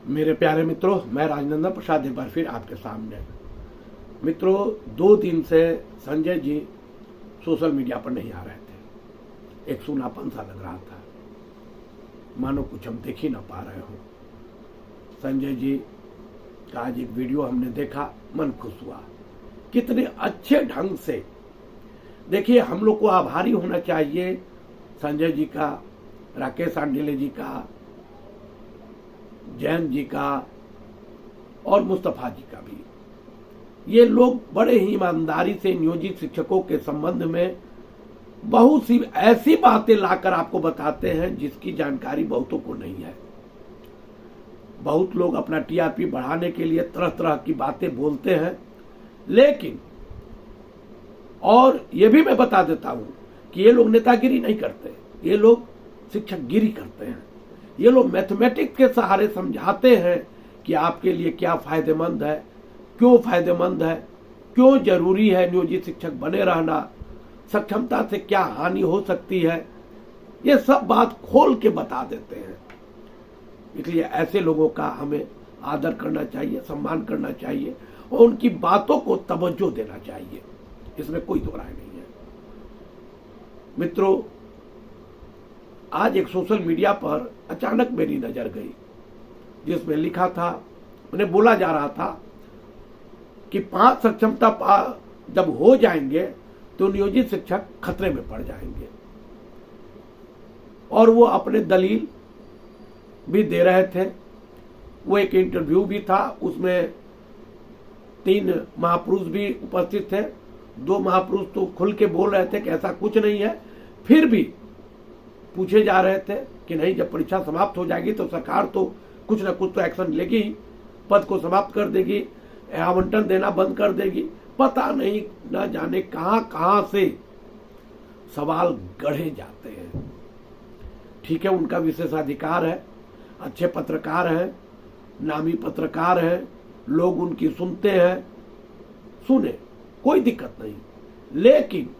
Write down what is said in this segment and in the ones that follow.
मेरे प्यारे मित्रों, मैं राजनंदन प्रसाद एक बार फिर आपके सामने। मित्रों, 2 दिन से संजय जी सोशल मीडिया पर नहीं आ रहे थे। एक सूनापन सा लग रहा था, मानो कुछ हम देख ही ना पा रहे हो। संजय जी का आज एक वीडियो हमने देखा, मन खुश हुआ। कितने अच्छे ढंग से, देखिए, हम लोग को आभारी होना चाहिए संजय जी का, राकेश आंडिले जी का, जैन जी का और मुस्तफा जी का भी। ये लोग बड़े ही ईमानदारी से नियोजित शिक्षकों के संबंध में बहुत सी ऐसी बातें लाकर आपको बताते हैं जिसकी जानकारी बहुतों को नहीं है। बहुत लोग अपना टीआरपी बढ़ाने के लिए तरह तरह की बातें बोलते हैं, लेकिन और ये भी मैं बता देता हूं कि ये लोग नेतागिरी नहीं करते, ये लोग शिक्षकगिरी करते हैं। ये लोग मैथमेटिक्स के सहारे समझाते हैं कि आपके लिए क्या फायदेमंद है, क्यों फायदेमंद है, क्यों जरूरी है नियोजित शिक्षक बने रहना, सक्षमता से क्या हानि हो सकती है, ये सब बात खोल के बता देते हैं। इसलिए ऐसे लोगों का हमें आदर करना चाहिए, सम्मान करना चाहिए और उनकी बातों को तवज्जो देना चाहिए, इसमें कोई दो राय नहीं है। मित्रों, आज एक सोशल मीडिया पर अचानक मेरी नजर गई, जिसमें लिखा था, उन्हें बोला जा रहा था कि 5 सक्षमता जब हो जाएंगे तो नियोजित शिक्षक खतरे में पड़ जाएंगे। और वो अपने दलील भी दे रहे थे। वो एक इंटरव्यू भी था, उसमें 3 महापुरुष भी उपस्थित थे। 2 महापुरुष तो खुल के बोल रहे थे कि ऐसा कुछ नहीं है, फिर भी पूछे जा रहे थे कि नहीं, जब परीक्षा समाप्त हो जाएगी तो सरकार तो कुछ ना कुछ तो एक्शन लेगी, पद को समाप्त कर देगी, आवंटन देना बंद कर देगी। पता नहीं, न जाने कहां कहां से सवाल गढ़े जाते हैं। ठीक है, उनका विशेषाधिकार है, अच्छे पत्रकार हैं, नामी पत्रकार हैं, लोग उनकी सुनते हैं, सुने, कोई दिक्कत नहीं। लेकिन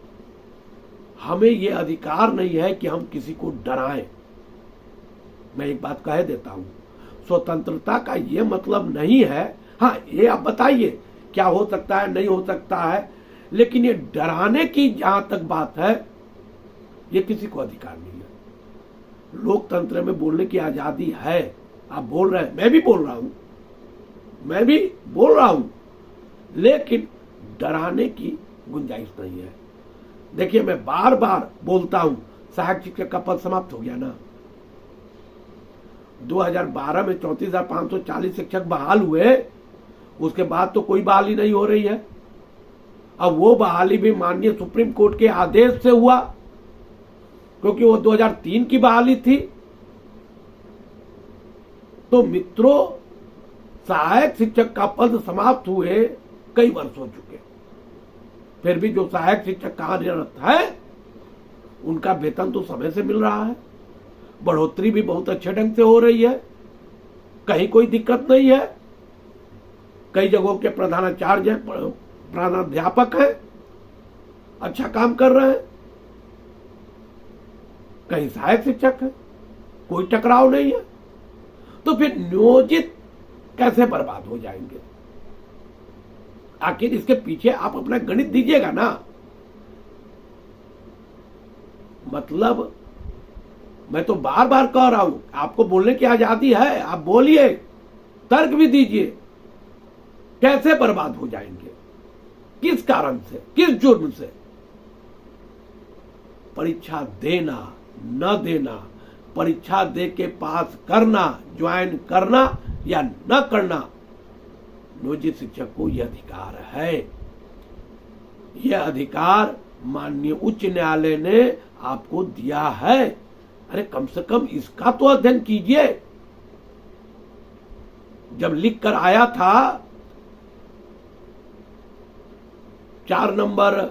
हमें यह अधिकार नहीं है कि हम किसी को डराएं। मैं एक बात कह देता हूं, स्वतंत्रता का यह मतलब नहीं है, हाँ, ये आप बताइए क्या हो सकता है, नहीं हो सकता है, लेकिन ये डराने की जहां तक बात है, ये किसी को अधिकार नहीं है। लोकतंत्र में बोलने की आजादी है, आप बोल रहे हैं, मैं भी बोल रहा हूं, लेकिन डराने की गुंजाइश नहीं है। देखिए, मैं बार बार बोलता हूं, सहायक शिक्षक का पद समाप्त हो गया ना। 2012 में 34,540 शिक्षक बहाल हुए, उसके बाद तो कोई बहाली नहीं हो रही है। अब वो बहाली भी माननीय सुप्रीम कोर्ट के आदेश से हुआ, क्योंकि वो 2003 की बहाली थी। तो मित्रों, सहायक शिक्षक का पद समाप्त हुए कई वर्ष हो चुके, फिर भी जो सहायक शिक्षक कार्यरत है उनका वेतन तो समय से मिल रहा है, बढ़ोतरी भी बहुत अच्छे ढंग से हो रही है, कहीं कोई दिक्कत नहीं है। कई जगहों के प्रधानाचार्य, प्रधानाध्यापक हैं, अच्छा काम कर रहे हैं, कहीं सहायक शिक्षक है, कोई टकराव नहीं है। तो फिर नियोजित कैसे बर्बाद हो जाएंगे? आखिर इसके पीछे आप अपना गणित दीजिएगा ना। मतलब मैं तो बार बार कह रहा हूं, आपको बोलने की आजादी है, आप बोलिए, तर्क भी दीजिए। कैसे बर्बाद हो जाएंगे, किस कारण से, किस जुर्म से? परीक्षा देना न देना, परीक्षा दे के पास करना, ज्वाइन करना या न करना, नियोजित शिक्षक को यह अधिकार है। यह अधिकार माननीय उच्च न्यायालय ने आपको दिया है। अरे कम से कम इसका तो अध्ययन कीजिए। जब लिख कर आया था 4 नंबर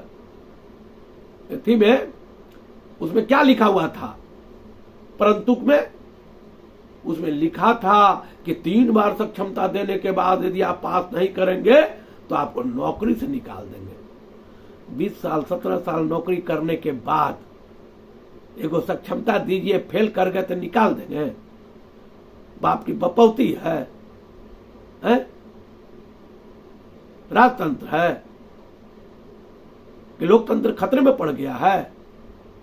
थी में, उसमें क्या लिखा हुआ था? परंतु में उसमें लिखा था कि 3 बार सक्षमता देने के बाद यदि आप पास नहीं करेंगे तो आपको नौकरी से निकाल देंगे। 20 साल 17 साल नौकरी करने के बाद एगो सक्षमता दीजिए, फेल कर गए तो निकाल देंगे? बाप की बपौती है। है? राजतंत्र है कि लोकतंत्र खतरे में पड़ गया है?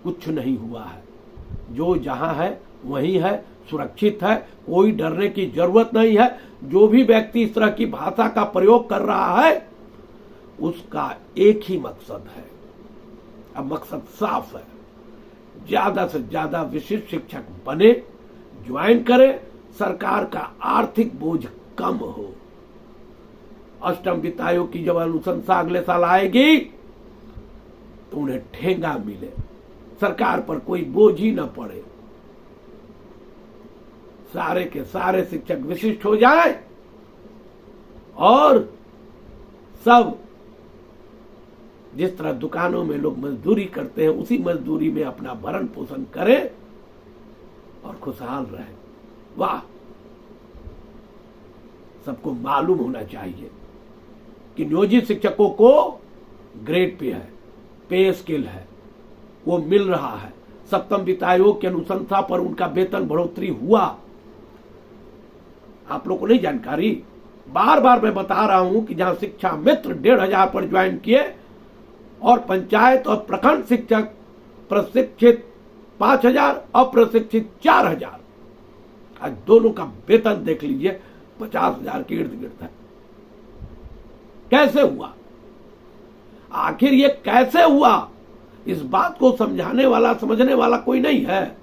कुछ नहीं हुआ है। जो जहां है वहीं है, सुरक्षित है, कोई डरने की जरूरत नहीं है। जो भी व्यक्ति इस तरह की भाषा का प्रयोग कर रहा है उसका एक ही मकसद है, अब मकसद साफ है, ज्यादा से ज्यादा विशिष्ट शिक्षक बने, ज्वाइन करे, सरकार का आर्थिक बोझ कम हो। अष्टम वित्त आयोग की जब अनुशंसा अगले साल आएगी तो उन्हें ठेंगा मिले, सरकार पर कोई बोझ ही न पड़े, सारे के सारे शिक्षक विशिष्ट हो जाए और सब जिस तरह दुकानों में लोग मजदूरी करते हैं उसी मजदूरी में अपना भरण पोषण करें और खुशहाल रहे। वाह! सबको मालूम होना चाहिए कि नियोजित शिक्षकों को ग्रेड पे है, पे स्केल है, वो मिल रहा है। सप्तम वित्त आयोग की अनुशंसा पर उनका वेतन बढ़ोतरी हुआ। आप लोग को नहीं जानकारी? बार बार मैं बता रहा हूं कि जहां शिक्षा मित्र 1500 पर ज्वाइन किए और पंचायत और प्रखंड शिक्षक प्रशिक्षित 5000, अप्रशिक्षित 4000, आज दोनों का वेतन देख लीजिए 50,000 के इर्द गिर्द है। कैसे हुआ? आखिर ये कैसे हुआ? इस बात को समझाने वाला, समझने वाला कोई नहीं है।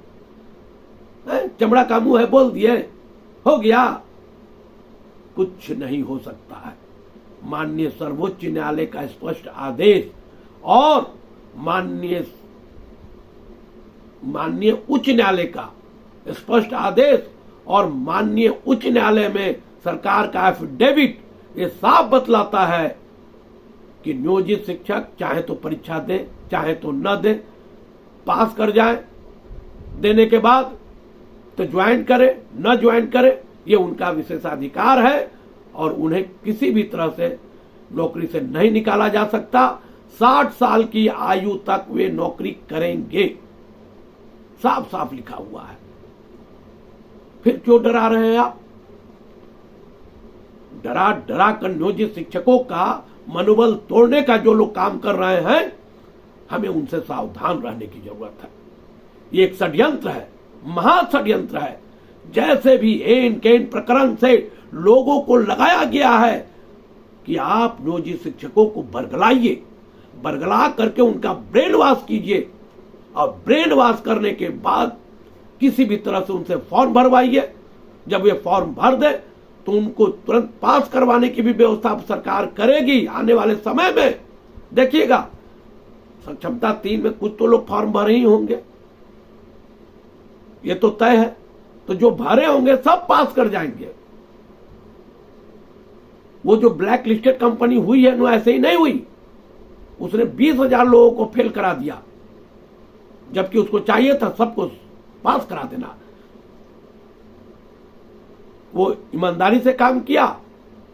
चमड़ा का मुंह है, बोल दिए, हो गया। कुछ नहीं हो सकता है। माननीय सर्वोच्च न्यायालय का स्पष्ट आदेश और माननीय उच्च न्यायालय का स्पष्ट आदेश और माननीय उच्च न्यायालय में सरकार का एफिडेविट ये साफ बतलाता है कि नियोजित शिक्षक चाहे तो परीक्षा दे, चाहे तो न दे, पास कर जाए, देने के बाद तो ज्वाइन करे, न ज्वाइन करे, ये उनका विशेषाधिकार है और उन्हें किसी भी तरह से नौकरी से नहीं निकाला जा सकता। 60 साल की आयु तक वे नौकरी करेंगे, साफ साफ लिखा हुआ है। फिर क्यों डरा रहे हैं आप? डरा डरा कर नियोजित शिक्षकों का मनोबल तोड़ने का जो लोग काम कर रहे हैं, हमें उनसे सावधान रहने की जरूरत है। ये एक षड्यंत्र है, महाषड्यंत्र है। जैसे भी एन केन प्रकरण से लोगों को लगाया गया है कि आप नियोजित शिक्षकों को बरगलाइए, बरगला करके उनका ब्रेन वॉश कीजिए और ब्रेन वॉश करने के बाद किसी भी तरह से उनसे फॉर्म भरवाइए। जब ये फॉर्म भर दे तो उनको तुरंत पास करवाने की भी व्यवस्था सरकार करेगी आने वाले समय में। देखिएगा, सक्षमता 3 में कुछ तो लोग फॉर्म भरे ही होंगे, ये तो तय है। तो जो भरे होंगे सब पास कर जाएंगे। वो जो ब्लैक लिस्टेड कंपनी हुई है, ऐसे ही नहीं हुई। उसने 20,000 लोगों को फेल करा दिया, जबकि उसको चाहिए था सबको पास करा देना। वो ईमानदारी से काम किया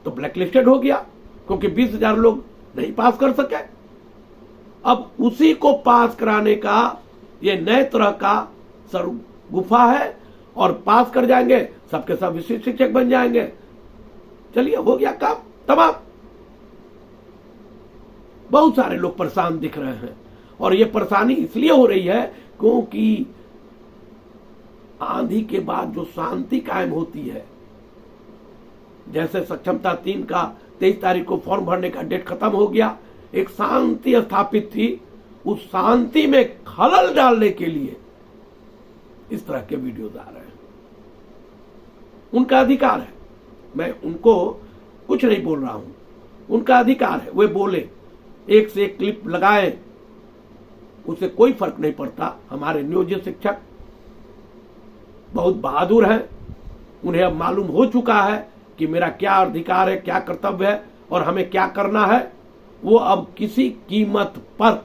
तो ब्लैक लिस्टेड हो गया, क्योंकि 20,000 लोग नहीं पास कर सके। अब उसी को पास कराने का ये नए तरह का गुफा है और पास कर जाएंगे, सबके सब विशिष्ट शिक्षक बन जाएंगे। चलिए, हो गया काम तमाम। बहुत सारे लोग परेशान दिख रहे हैं और ये परेशानी इसलिए हो रही है क्योंकि आंधी के बाद जो शांति कायम होती है, जैसे सक्षमता 3 का 23 तारीख को फॉर्म भरने का डेट खत्म हो गया, एक शांति स्थापित थी। उस शांति में खलल डालने के लिए इस तरह के वीडियोज आ रहे हैं। उनका अधिकार है, मैं उनको कुछ नहीं बोल रहा हूं, उनका अधिकार है, वे बोले, एक से एक क्लिप लगाएं, उससे कोई फर्क नहीं पड़ता। हमारे नियोजित शिक्षक बहुत बहादुर हैं, उन्हें अब मालूम हो चुका है कि मेरा क्या अधिकार है, क्या कर्तव्य है और हमें क्या करना है। वो अब किसी कीमत पर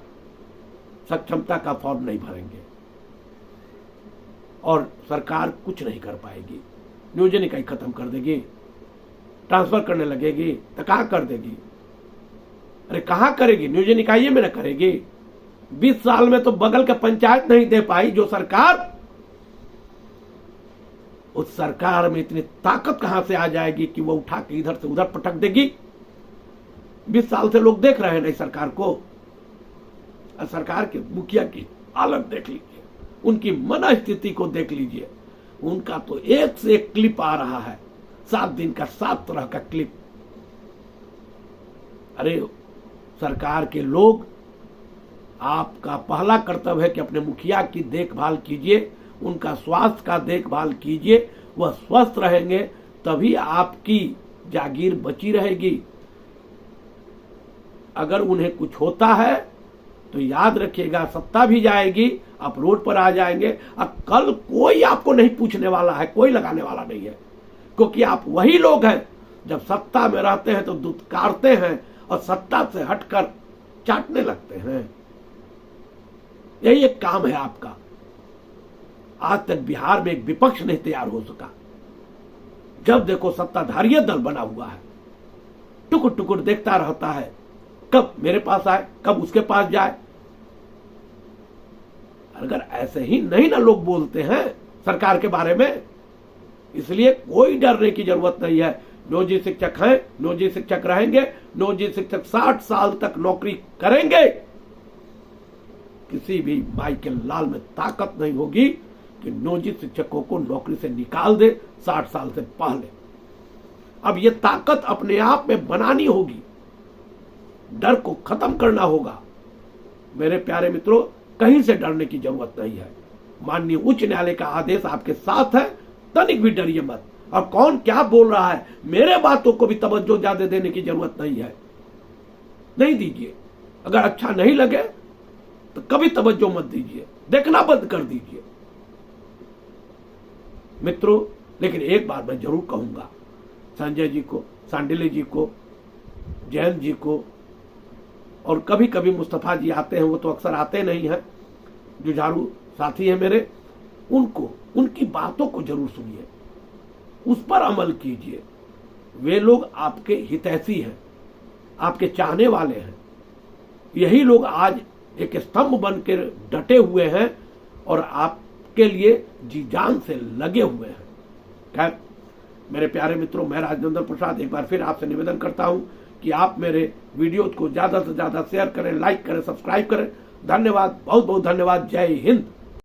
सक्षमता का फॉर्म नहीं भरेंगे और सरकार कुछ नहीं कर पाएगी। नियोजन इकाई खत्म कर देगी, ट्रांसफर करने लगेगी तो कहां कर देगी? अरे कहां करेगी? नियोजन इकाई में न करेगी। 20 साल में तो बगल का पंचायत नहीं दे पाई जो सरकार उस सरकार में इतनी ताकत कहां से आ जाएगी कि वो उठा के इधर से उधर पटक देगी। 20 साल से लोग देख रहे हैं नई सरकार को। सरकार के मुखिया की हालत देख लीजिए, उनकी मन स्थिति को देख लीजिए। उनका तो एक से एक क्लिप आ रहा है, 7 दिन का 7 तरह का क्लिप। अरे सरकार के लोग, आपका पहला कर्तव्य है कि अपने मुखिया की देखभाल कीजिए, उनका स्वास्थ्य का देखभाल कीजिए। वह स्वस्थ रहेंगे तभी आपकी जागीर बची रहेगी। अगर उन्हें कुछ होता है तो याद रखिएगा, सत्ता भी जाएगी, आप रोड पर आ जाएंगे और कल कोई आपको नहीं पूछने वाला है, कोई लगाने वाला नहीं है। क्योंकि आप वही लोग हैं जब सत्ता में रहते हैं तो दुत्कारते हैं और सत्ता से हटकर चाटने लगते हैं। यही एक काम है आपका। आज तक बिहार में एक विपक्ष नहीं तैयार हो सका। जब देखो सत्ताधारी दल बना हुआ है, टुकुर टुकुर देखता रहता है, कब मेरे पास आए, कब उसके पास जाए। अगर ऐसे ही नहीं ना लोग बोलते हैं सरकार के बारे में, इसलिए कोई डरने की जरूरत नहीं है। नियोजी शिक्षक हैं, नियोजी शिक्षक रहेंगे, नियोजी शिक्षक 60 साल तक नौकरी करेंगे। किसी भी माई के लाल में ताकत नहीं होगी कि नियोजित शिक्षकों को नौकरी से निकाल दे 60 साल से पहले। अब ये ताकत अपने आप में बनानी होगी, डर को खत्म करना होगा। मेरे प्यारे मित्रों, कहीं से डरने की जरूरत नहीं है। माननीय उच्च न्यायालय का आदेश आपके साथ है, तनिक भी डरिए मत। और कौन क्या बोल रहा है, मेरे बातों को भी तवज्जो ज्यादा देने की जरूरत नहीं है, नहीं दीजिए। अगर अच्छा नहीं लगे तो कभी तवज्जो मत दीजिए, देखना बंद कर दीजिए मित्रों। लेकिन एक बार मैं जरूर कहूंगा, संजय जी को, सांडिल्य जी को, जयंत जी को, और कभी कभी मुस्तफा जी आते हैं, वो तो अक्सर आते नहीं हैं, जुझारू साथी हैं मेरे, उनको, उनकी बातों को जरूर सुनिए, उस पर अमल कीजिए। वे लोग आपके हितैषी हैं, आपके चाहने वाले हैं। यही लोग आज एक स्तंभ बनकर डटे हुए हैं और आपके लिए जी जान से लगे हुए हैं। खैर मेरे प्यारे मित्रों, मैं राजनंदन प्रसाद एक बार फिर आपसे निवेदन करता हूं कि आप मेरे वीडियो को ज्यादा से ज्यादा शेयर करें, लाइक करें, सब्सक्राइब करें। धन्यवाद, बहुत बहुत धन्यवाद। जय हिंद।